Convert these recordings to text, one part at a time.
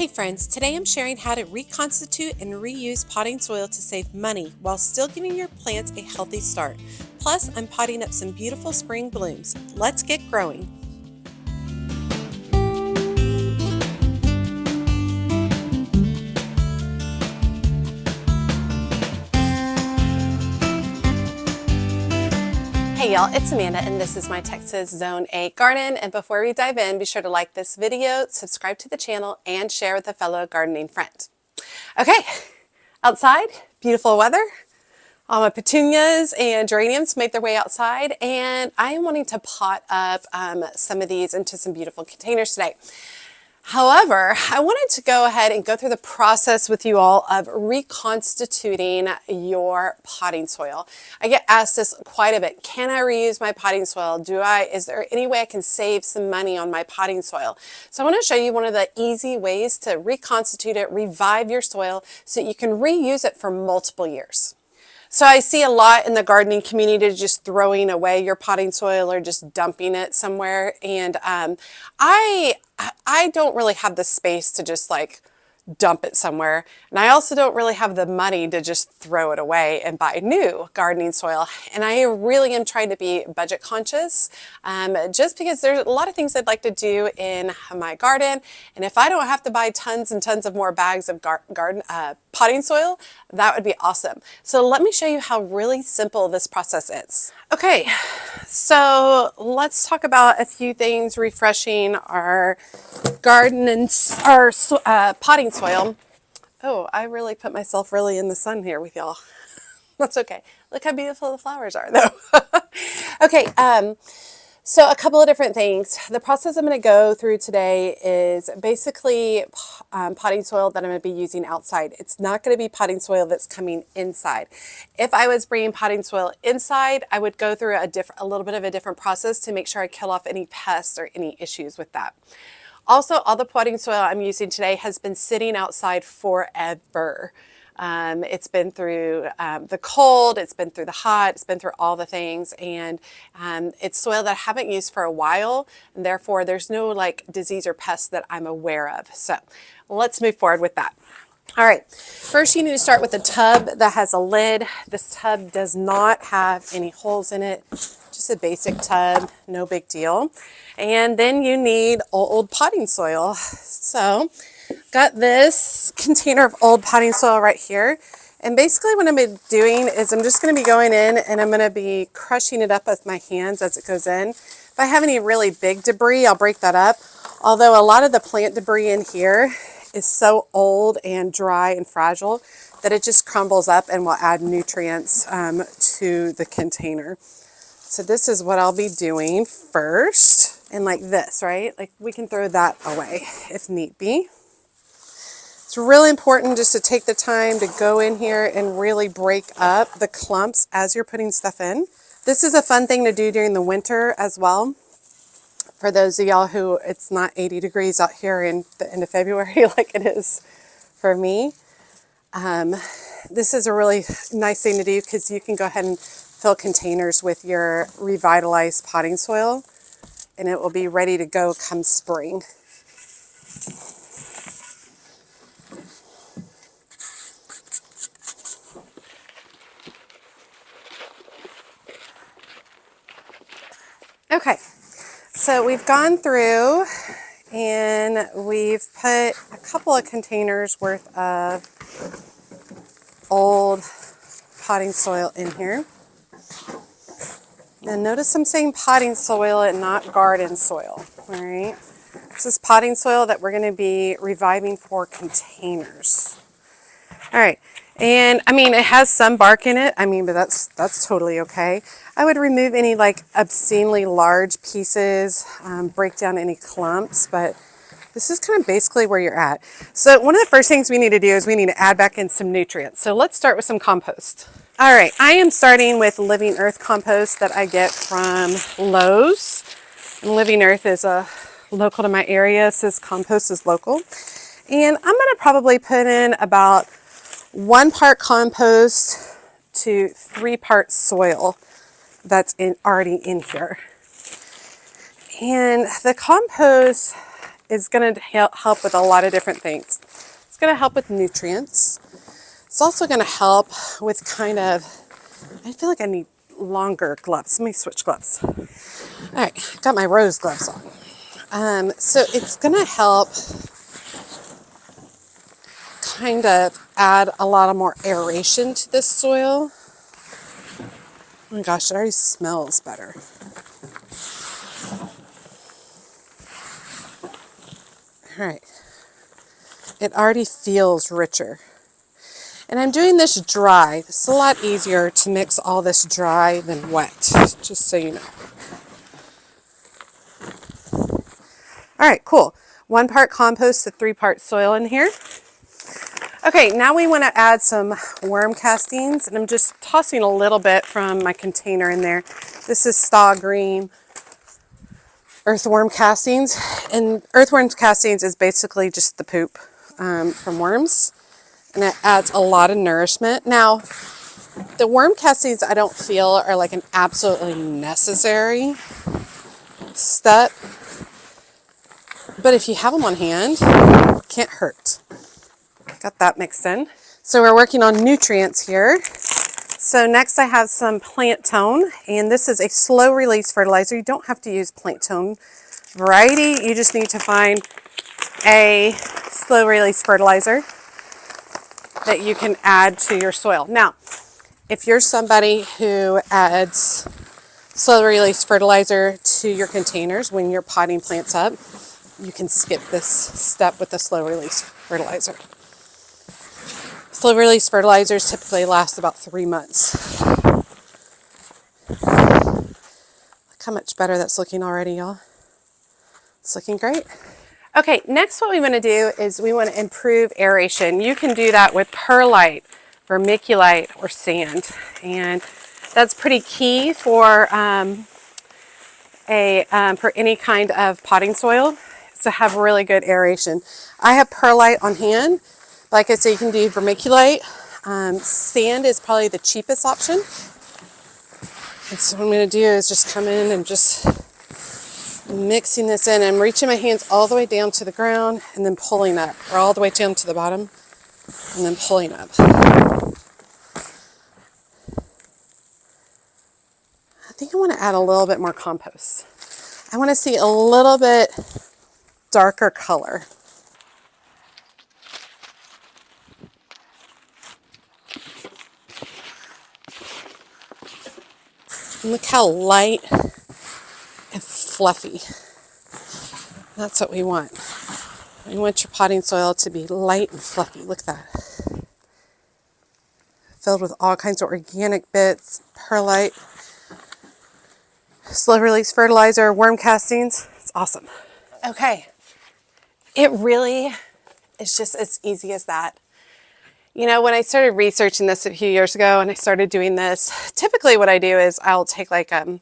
Hey friends, today I'm sharing how to reconstitute and reuse potting soil to save money while still giving your plants a healthy start. Plus, I'm potting up some beautiful spring blooms. Let's get growing. Hey y'all, it's Amanda and this is my Texas Zone 8 garden. And before we dive in, be sure to like this video, subscribe to the channel, and share with a fellow gardening friend. Okay, outside, beautiful weather. All my petunias and geraniums made their way outside, and I am wanting to pot up some of these into some beautiful containers today. However, I wanted to go ahead and go through the process with you all of reconstituting your potting soil. I get asked this quite a bit. Can I reuse my potting soil? Is there any way I can save some money on my potting soil? So I want to show you one of the easy ways to reconstitute it, revive your soil so that you can reuse it for multiple years. So I see a lot in the gardening community just throwing away your potting soil or just dumping it somewhere. And I don't really have the space to just like dump it somewhere. And I also don't really have the money to just throw it away and buy new gardening soil. And I really am trying to be budget conscious just because there's a lot of things I'd like to do in my garden. And if I don't have to buy tons and tons of more bags of potting soil, that would be awesome. So let me show you how really simple this process is. Okay, so let's talk about a few things refreshing our garden and our potting soil. Oh, I really put myself really in the sun here with y'all. That's okay. Look how beautiful the flowers are though. Okay, so a couple of different things. The process I'm going to go through today is basically potting soil that I'm going to be using outside. It's not going to be potting soil that's coming inside. If I was bringing potting soil inside, I would go through a little bit of a different process to make sure I kill off any pests or any issues with that. Also, all the potting soil I'm using today has been sitting outside forever. It's been through the cold, it's been through the hot, it's been through all the things, and it's soil that I haven't used for a while, and therefore there's no like disease or pests that I'm aware of. So let's move forward with that. All right, first you need to start with a tub that has a lid. This tub does not have any holes in it, just a basic tub, no big deal. And then you need old potting soil. So got this container of old potting soil right here. And basically what I'm doing is I'm just going to be going in and I'm going to be crushing it up with my hands as it goes in. If I have any really big debris, I'll break that up. Although a lot of the plant debris in here is so old and dry and fragile that it just crumbles up and will add nutrients to the container. So this is what I'll be doing first. And like this, right? Like we can throw that away if need be. It's really important just to take the time to go in here and really break up the clumps as you're putting stuff in. This is a fun thing to do during the winter as well. For those of y'all who it's not 80 degrees out here in the end of February like it is for me. This is a really nice thing to do because you can go ahead and fill containers with your revitalized potting soil and it will be ready to go come spring. Okay, so we've gone through and we've put a couple of containers worth of old potting soil in here. Now notice I'm saying potting soil and not garden soil, all right? This is potting soil that we're going to be reviving for containers. All right, and I mean it has some bark in it, but that's totally okay. I would remove any like obscenely large pieces, break down any clumps, but this is kind of basically where you're at. So one of the first things we need to do is we need to add back in some nutrients. So let's start with some compost. All right, I am starting with Living Earth compost that I get from Lowe's. And Living Earth is local to my area, so this compost is local. And I'm gonna probably put in about 1 part compost to 3 parts soil that's already in here. And the compost is going to help with a lot of different things. going to help with nutrients. It's also going to help with kind of, I feel like I need longer gloves. Let me switch gloves. All right, got my rose gloves on. So it's going to help kind of add a lot of more aeration to this soil. Oh my gosh, it already smells better. All right. It already feels richer. And I'm doing this dry. It's a lot easier to mix all this dry than wet, just so you know. All right, cool. 1 part compost to 3 parts soil in here. Okay, now we want to add some worm castings, and I'm just tossing a little bit from my container in there. This is Staw Green earthworm castings, and earthworm castings is basically just the poop from worms, and it adds a lot of nourishment. Now, the worm castings I don't feel are like an absolutely necessary step, but if you have them on hand, it can't hurt. Got that mixed in. So we're working on nutrients here. So next I have some plant tone, and this is a slow release fertilizer. You don't have to use plant tone variety. You just need to find a slow release fertilizer that you can add to your soil. Now, if you're somebody who adds slow release fertilizer to your containers when you're potting plants up, you can skip this step with the slow release fertilizer. Slow release fertilizers typically last about 3 months. Look how much better that's looking already, y'all. It's looking great. Okay, next what we want to do is we want to improve aeration. You can do that with perlite, vermiculite, or sand. And that's pretty key for any kind of potting soil, is to have really good aeration. I have perlite on hand. Like I said, you can do vermiculite. Sand is probably the cheapest option. And so what I'm going to do is just come in and just mixing this in. I'm reaching my hands all the way down to the ground and then pulling up, or all the way down to the bottom and then pulling up. I think I want to add a little bit more compost. I want to see a little bit darker color. And look how light and fluffy. That's what we want. You want your potting soil to be light and fluffy. Look at that. Filled with all kinds of organic bits, perlite, slow release fertilizer, worm castings. It's awesome. Okay. It really is just as easy as that. You know, when I started researching this a few years ago and I started doing this, typically what I do is I'll take like an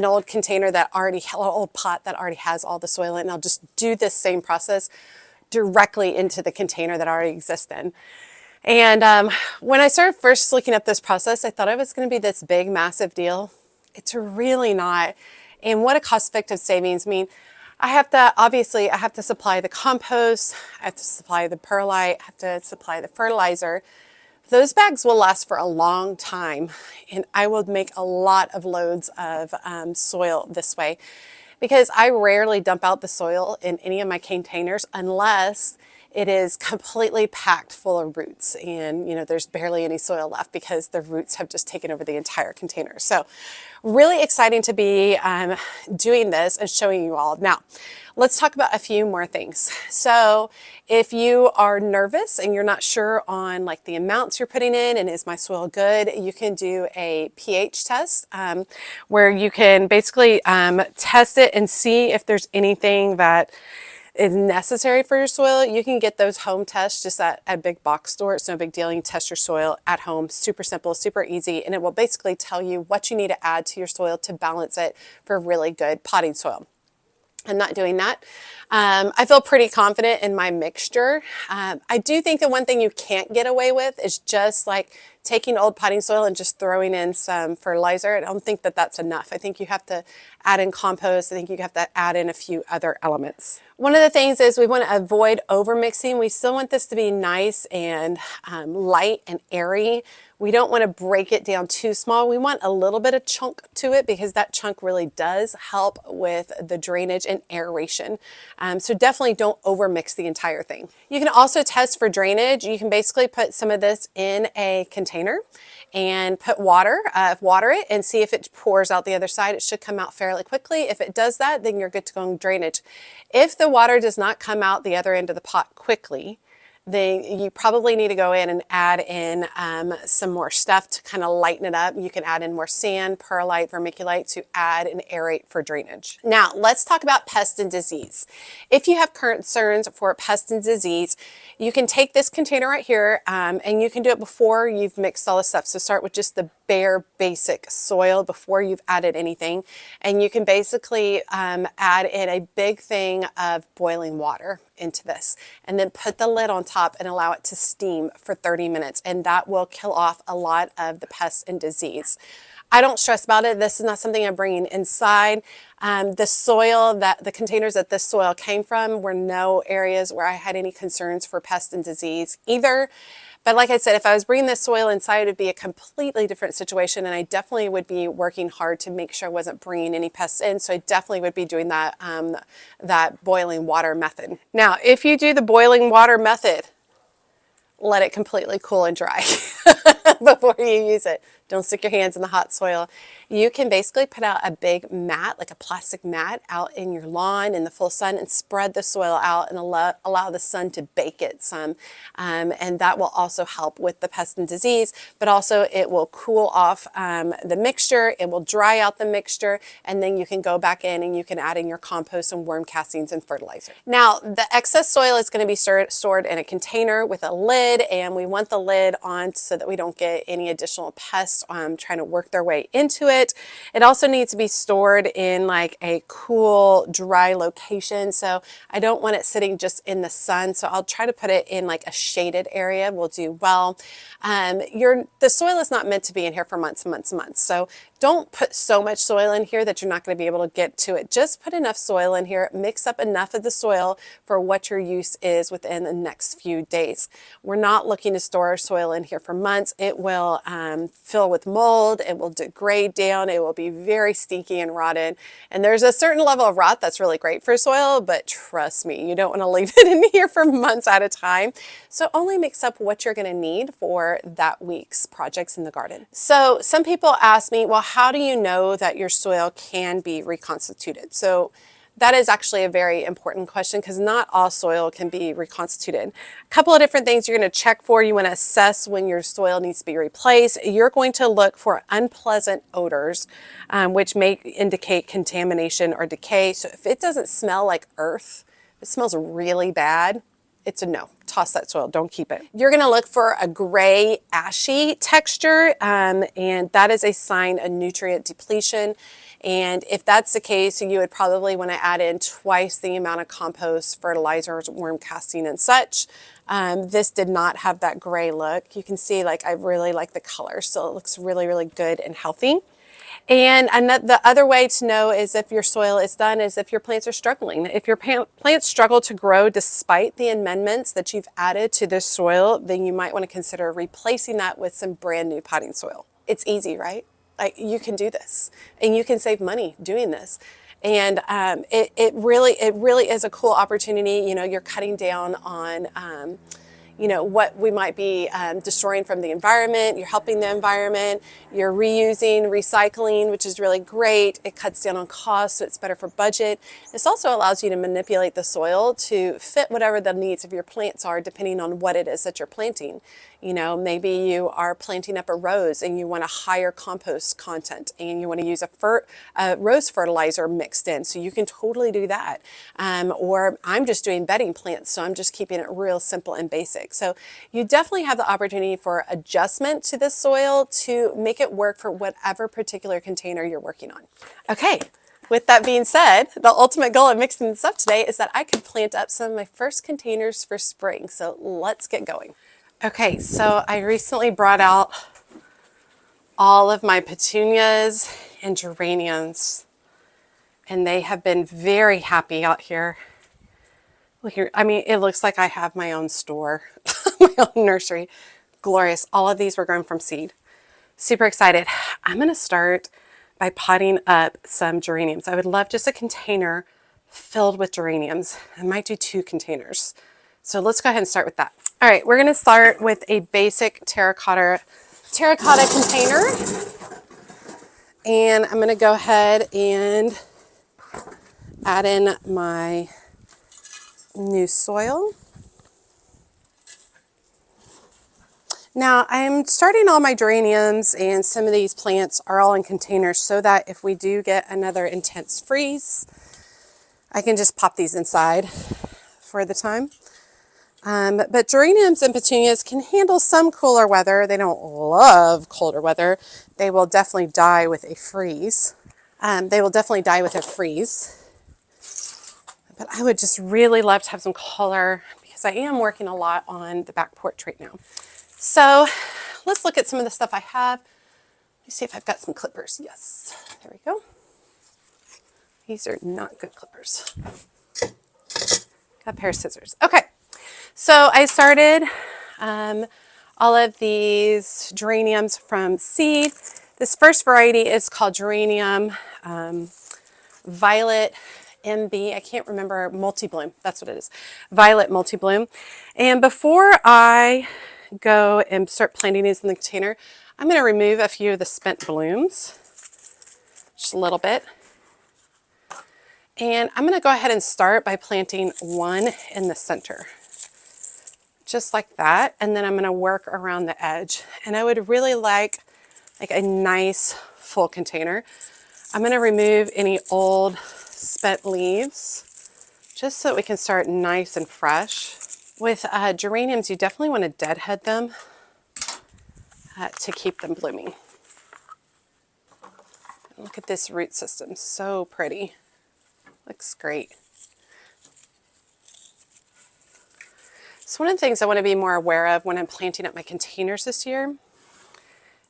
old container that already, an old pot that already has all the soil in, and I'll just do this same process directly into the container that already exists in. And when I started first looking at this process, I thought it was going to be this big, massive deal. It's really not. And what a cost-effective savings. I mean, I have to supply the compost, I have to supply the perlite, I have to supply the fertilizer. Those bags will last for a long time, and I will make a lot of loads of soil this way, because I rarely dump out the soil in any of my containers unless it is completely packed full of roots, and you know, there's barely any soil left because the roots have just taken over the entire container. So really exciting to be doing this and showing you all. Now, let's talk about a few more things. So if you are nervous and you're not sure on like the amounts you're putting in and is my soil good, you can do a pH test where you can basically test it and see if there's anything that is necessary for your soil. You can get those home tests just at a big box store. It's no big deal. You can test your soil at home. Super simple, super easy, and it will basically tell you what you need to add to your soil to balance it for really good potting soil. I'm not doing that. I feel pretty confident in my mixture. I do think the one thing you can't get away with is just like taking old potting soil and just throwing in some fertilizer, I don't think that that's enough. I think you have to add in compost. I think you have to add in a few other elements. One of the things is we want to avoid over mixing. We still want this to be nice and light and airy. We don't want to break it down too small. We want a little bit of chunk to it because that chunk really does help with the drainage and aeration. So definitely don't over mix the entire thing. You can also test for drainage. You can basically put some of this in a container and put water it and see if it pours out the other side. It should come out fairly quickly. If it does that, then you're good to go in drainage. If the water does not come out the other end of the pot quickly, then you probably need to go in and add in some more stuff to kind of lighten it up. You can add in more sand, perlite, vermiculite to add and aerate for drainage. Now, let's talk about pest and disease. If you have concerns for pest and disease, you can take this container right here and you can do it before you've mixed all the stuff. So start with just the bare basic soil before you've added anything. And you can basically add in a big thing of boiling water into this and then put the lid on top and allow it to steam for 30 minutes. And that will kill off a lot of the pests and disease. I don't stress about it. This is not something I'm bringing inside. The soil, the containers that this soil came from were no areas where I had any concerns for pest and disease either. But like I said, if I was bringing this soil inside, it would be a completely different situation, and I definitely would be working hard to make sure I wasn't bringing any pests in. So I definitely would be doing that, that boiling water method. Now, if you do the boiling water method, let it completely cool and dry before you use it. Don't stick your hands in the hot soil. You can basically put out a big mat, like a plastic mat, out in your lawn in the full sun and spread the soil out and allow the sun to bake it some. And that will also help with the pest and disease, but also it will cool off the mixture. It will dry out the mixture, and then you can go back in and you can add in your compost and worm castings and fertilizer. Now, the excess soil is going to be stored in a container with a lid, and we want the lid on so that we don't get any additional pests trying to work their way into it. It also needs to be stored in like a cool, dry location. So I don't want it sitting just in the sun. So I'll try to put it in like a shaded area. Will do well. The soil is not meant to be in here for months and months and months. So don't put so much soil in here that you're not going to be able to get to it. Just put enough soil in here, mix up enough of the soil for what your use is within the next few days. We're not looking to store our soil in here for months. It will fill with mold, it will degrade down, it will be very stinky and rotted. And there's a certain level of rot that's really great for soil, but trust me, you don't want to leave it in here for months at a time. So only mix up what you're going to need for that week's projects in the garden. So some people ask me, well, how do you know that your soil can be reconstituted? So that is actually a very important question because not all soil can be reconstituted. A couple of different things you're going to check for. You want to assess when your soil needs to be replaced. You're going to look for unpleasant odors, which may indicate contamination or decay. So if it doesn't smell like earth, if it smells really bad, it's a no. Toss that soil, don't keep it. You're gonna look for a gray, ashy texture, and that is a sign of nutrient depletion. And if that's the case, you would probably wanna add in twice the amount of compost, fertilizers, worm casting, and such. This did not have that gray look. You can see, like, I really like the color, so it looks really, really good and healthy. And the other way to know is if your soil is done is if your plants are struggling. If your plants struggle to grow despite the amendments that you've added to this soil, then you might want to consider replacing that with some brand new potting soil. It's easy, right? Like, you can do this and you can save money doing this. And it really is a cool opportunity. You know, you're cutting down on you know, what we might be destroying from the environment. You're helping the environment. You're reusing, recycling, which is really great. It cuts down on costs, so it's better for budget. This also allows you to manipulate the soil to fit whatever the needs of your plants are, depending on what it is that you're planting. You know, maybe you are planting up a rose and you want a higher compost content and you want to use a rose fertilizer mixed in. So you can totally do that. Or I'm just doing bedding plants, so I'm just keeping it real simple and basic. So you definitely have the opportunity for adjustment to the soil to make it work for whatever particular container you're working on. Okay. With that being said, the ultimate goal of mixing this up today is that I could plant up some of my first containers for spring. So let's get going. Okay, so I recently brought out all of my petunias and geraniums, and they have been very happy out here. Look here, I mean, it looks like I have my own store, my own nursery. Glorious. All of these were grown from seed. Super excited. I'm going to start by potting up some geraniums. I would love just a container filled with geraniums. I might do 2 containers. So let's go ahead and start with that. All right, we're going to start with a basic terracotta container. And I'm going to go ahead and add in my new soil. Now I'm starting all my geraniums, and some of these plants are all in containers so that if we do get another intense freeze, I can just pop these inside for the time. But geraniums and petunias can handle some cooler weather. They don't love colder weather. They will definitely die with a freeze. But I would just really love to have some color because I am working a lot on the back porch right now. So let's look at some of the stuff I have. Let me see if I've got some clippers. Yes, there we go. These are not good clippers. Got a pair of scissors. Okay, so I started all of these geraniums from seed. This first variety is called geranium violet MB. I can't remember, multi-bloom. That's what it is. Violet multi-bloom. And before I go and start planting these in the container, I'm going to remove a few of the spent blooms, just a little bit. And I'm going to go ahead and start by planting one in the center, just like that. And then I'm going to work around the edge. And I would really like a nice full container. I'm going to remove any old spent leaves, just so we can start nice and fresh. With geraniums, you definitely want to deadhead them to keep them blooming. Look at this root system, so pretty. Looks great. So one of the things I want to be more aware of when I'm planting up my containers this year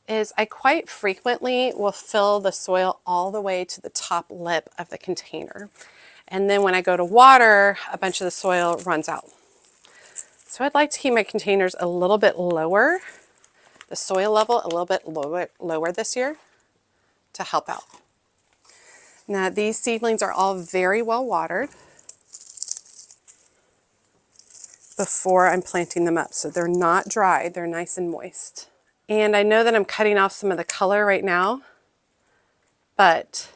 is I quite frequently will fill the soil all the way to the top lip of the container. And then when I go to water, a bunch of the soil runs out. So I'd like to keep my containers a little bit lower, the soil level a little bit lower this year to help out. Now these seedlings are all very well watered before I'm planting them up. So they're not dry, they're nice and moist. And I know that I'm cutting off some of the color right now, but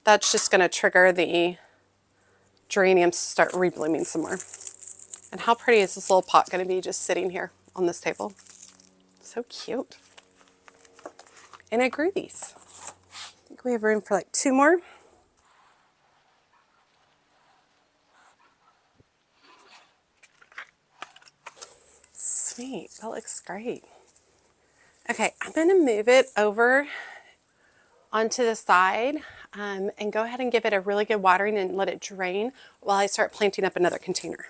that's just going to trigger the geraniums to start reblooming some more. And how pretty is this little pot going to be just sitting here on this table? So cute. And I grew these. I think we have room for like 2 more. Sweet, that looks great. Okay, I'm going to move it over onto the side and go ahead and give it a really good watering and let it drain while I start planting up another container.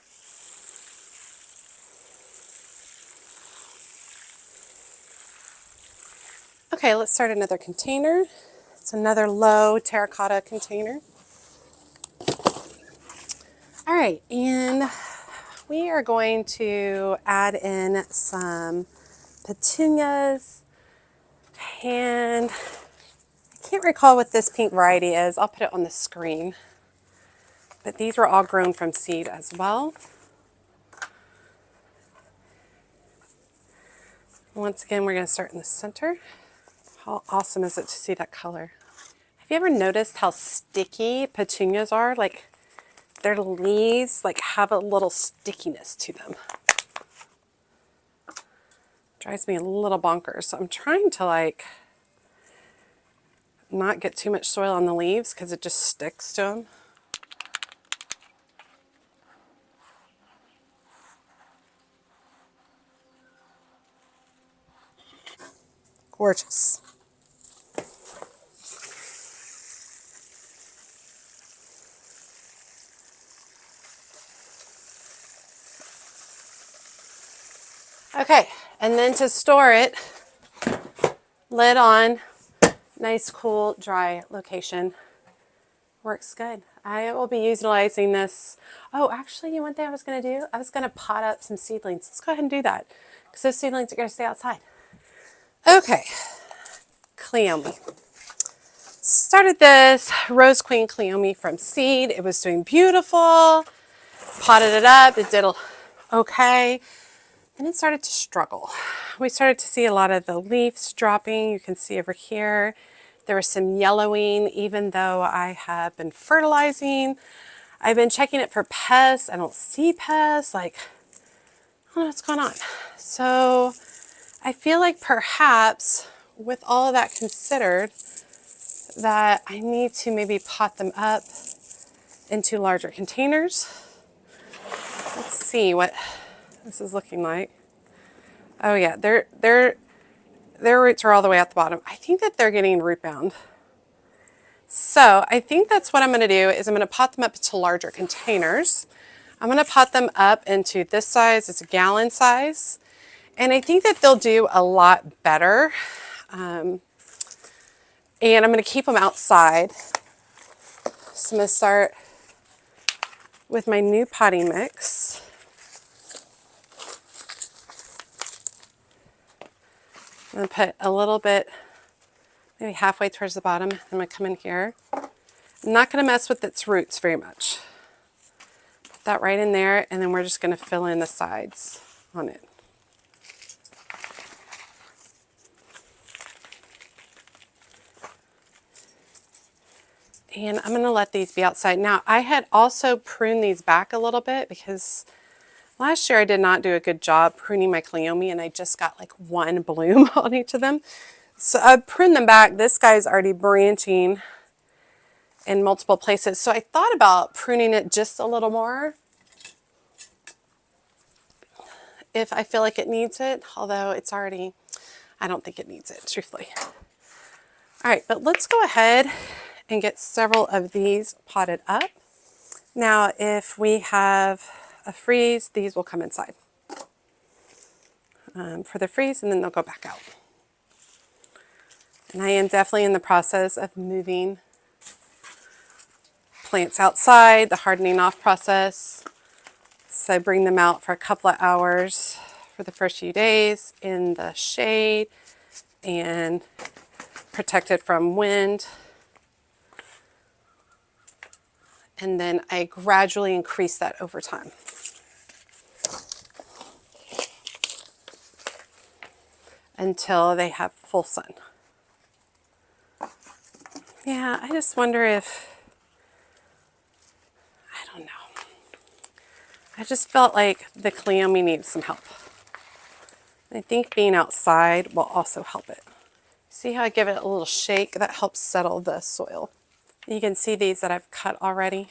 Okay, let's start another container. It's another low terracotta container. All right, and we are going to add in some petunias, and I can't recall what this pink variety is. I'll put it on the screen. But these were all grown from seed as well. Once again, we're going to start in the center. How awesome is it to see that color? Have you ever noticed how sticky petunias are? Like their leaves have a little stickiness to them. Drives me a little bonkers. So I'm trying to not get too much soil on the leaves because it just sticks to them. Gorgeous. Okay, and then to store it, lid on, nice, cool, dry location. Works good. I will be utilizing this. Oh, actually, you know one thing I was going to do? I was going to pot up some seedlings. Let's go ahead and do that because those seedlings are going to stay outside. Okay, Cleome. Started this Rose Queen Cleome from seed. It was doing beautiful. Potted it up. It did okay. And it started to struggle. We started to see a lot of the leaves dropping. You can see over here. There was some yellowing, even though I have been fertilizing. I've been checking it for pests. I don't see pests. Like, I don't know what's going on. So I feel like perhaps with all of that considered, that I need to maybe pot them up into larger containers. Let's see what this is looking like. Oh yeah, their roots are all the way at the bottom. I think that they're getting root bound. So I think that's what I'm going to do is I'm going to pot them up into larger containers. I'm going to pot them up into this size. It's a gallon size. And I think that they'll do a lot better. And I'm going to keep them outside. So I'm going to start with my new potting mix. I'm going to put a little bit, maybe halfway towards the bottom. I'm going to come in here. I'm not going to mess with its roots very much. Put that right in there, and then we're just going to fill in the sides on it. And I'm going to let these be outside. Now, I had also pruned these back a little bit because last year I did not do a good job pruning my Cleome, and I just got like one bloom on each of them. So I pruned them back. This guy's already branching in multiple places. So I thought about pruning it just a little more if I feel like it needs it, although it's already, I don't think it needs it, truthfully. All right, but let's go ahead and get several of these potted up. Now, if we have a freeze, these will come inside for the freeze, and then they'll go back out. And I am definitely in the process of moving plants outside, the hardening off process. So I bring them out for a couple of hours for the first few days in the shade and protected from wind. And then I gradually increase that over time. Until they have full sun. Yeah, I just wonder if, I don't know. I just felt like the Cleome needs some help. I think being outside will also help it. See how I give it a little shake? That helps settle the soil. You can see these that I've cut already,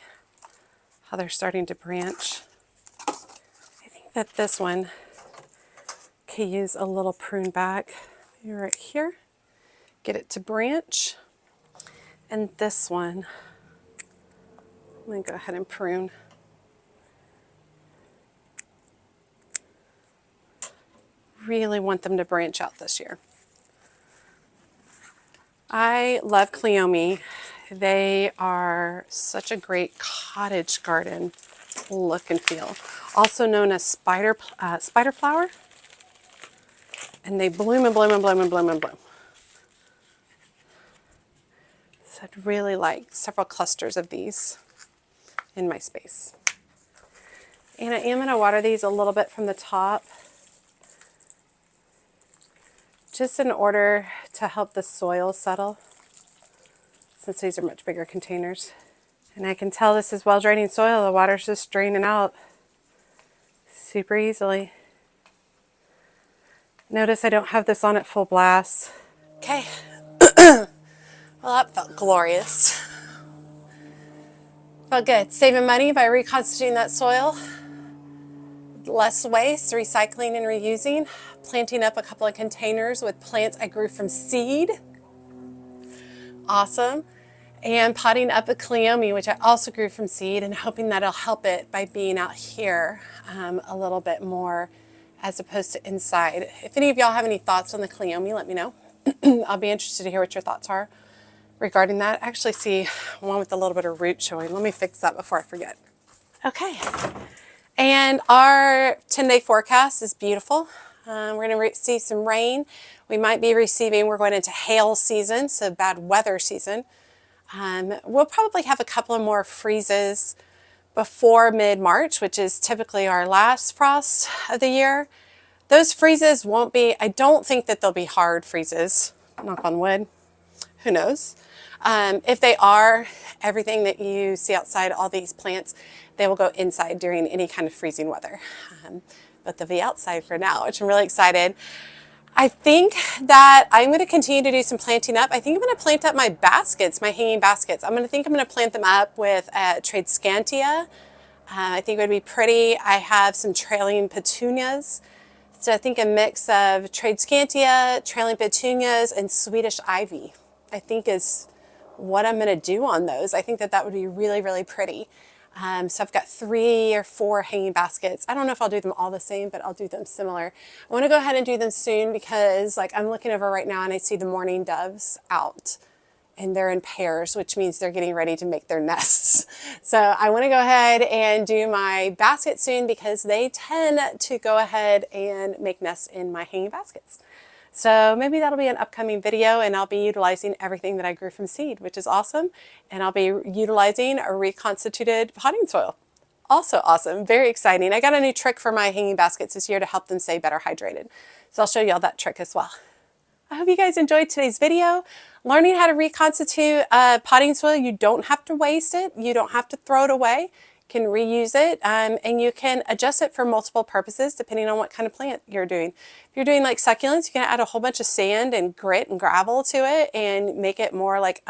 how they're starting to branch. I think that this one could use a little prune back. Maybe right here. Get it to branch. And this one, I'm going to go ahead and prune. Really want them to branch out this year. I love Cleome. They are such a great cottage garden look and feel. Also known as spider flower. And they bloom and bloom and bloom and bloom and bloom. So I'd really like several clusters of these in my space. And I am going to water these a little bit from the top, just in order to help the soil settle, since these are much bigger containers. And I can tell this is well-draining soil. The water's just draining out super easily. Notice I don't have this on at full blast. Okay. Well, that felt glorious. Felt good. Saving money by reconstituting that soil. Less waste, recycling and reusing. Planting up a couple of containers with plants I grew from seed. Awesome. And potting up a Cleome, which I also grew from seed, and hoping that it'll help it by being out here a little bit more as opposed to inside. If any of y'all have any thoughts on the cleome, let me know. I'll be interested to hear what your thoughts are regarding that. I actually see one with a little bit of root showing. Let me fix that before I forget. Okay, and our 10-day forecast is beautiful. We're going to see some rain. We might be receiving, we're going into hail season, so bad weather season. We'll probably have a couple of more freezes before mid-March, which is typically our last frost of the year. Those freezes won't be, I don't think that they'll be hard freezes, knock on wood, who knows. If they are, everything that you see outside, all these plants, they will go inside during any kind of freezing weather. But they'll be outside for now, which I'm really excited. I think that I'm going to continue to do some planting up. I think I'm going to plant up my baskets, my hanging baskets. I'm going to plant them up with Tradescantia. I think it would be pretty. I have some trailing petunias. So I think a mix of Tradescantia, trailing petunias, and Swedish ivy, I think is what I'm going to do on those. I think that that would be really, really pretty. So I've got 3 or 4 hanging baskets. I don't know if I'll do them all the same, but I'll do them similar. I want to go ahead and do them soon because like I'm looking over right now and I see the mourning doves out and they're in pairs, which means they're getting ready to make their nests. So I want to go ahead and do my basket soon because they tend to go ahead and make nests in my hanging baskets. So maybe that'll be an upcoming video and I'll be utilizing everything that I grew from seed, which is awesome. And I'll be utilizing a reconstituted potting soil. Also awesome, very exciting. I got a new trick for my hanging baskets this year to help them stay better hydrated. So I'll show you all that trick as well. I hope you guys enjoyed today's video. Learning how to reconstitute potting soil, you don't have to waste it. You don't have to throw it away. You can reuse it and you can adjust it for multiple purposes depending on what kind of plant you're doing. If you're doing like succulents, you can add a whole bunch of sand and grit and gravel to it and make it more like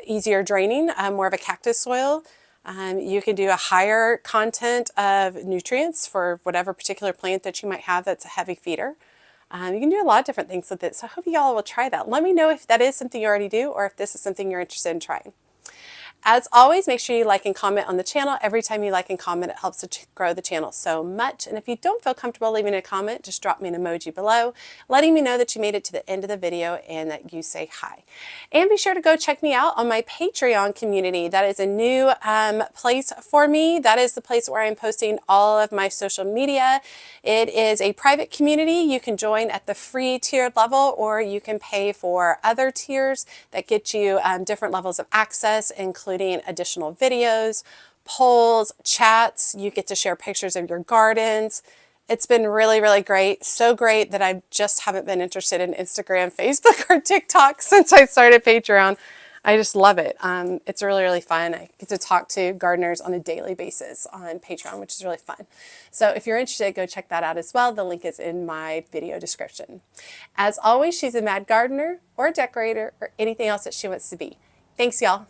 easier draining, more of a cactus soil. You can do a higher content of nutrients for whatever particular plant that you might have that's a heavy feeder. You can do a lot of different things with it, so I hope you all will try that. Let me know if that is something you already do or if this is something you're interested in trying. As always, make sure you like and comment on the channel. Every time you like and comment, it helps to grow the channel so much. And if you don't feel comfortable leaving a comment, just drop me an emoji below, letting me know that you made it to the end of the video and that you say hi. And be sure to go check me out on my Patreon community. That is a new place for me. That is the place where I'm posting all of my social media. It is a private community. You can join at the free tiered level or you can pay for other tiers that get you different levels of access, including additional videos, polls, chats. You get to share pictures of your gardens. It's been really, really great. So great that I just haven't been interested in Instagram, Facebook, or TikTok since I started Patreon. I just love it. It's really, really fun. I get to talk to gardeners on a daily basis on Patreon, which is really fun. So if you're interested, go check that out as well. The link is in my video description. As always, she's a mad gardener or a decorator or anything else that she wants to be. Thanks, y'all.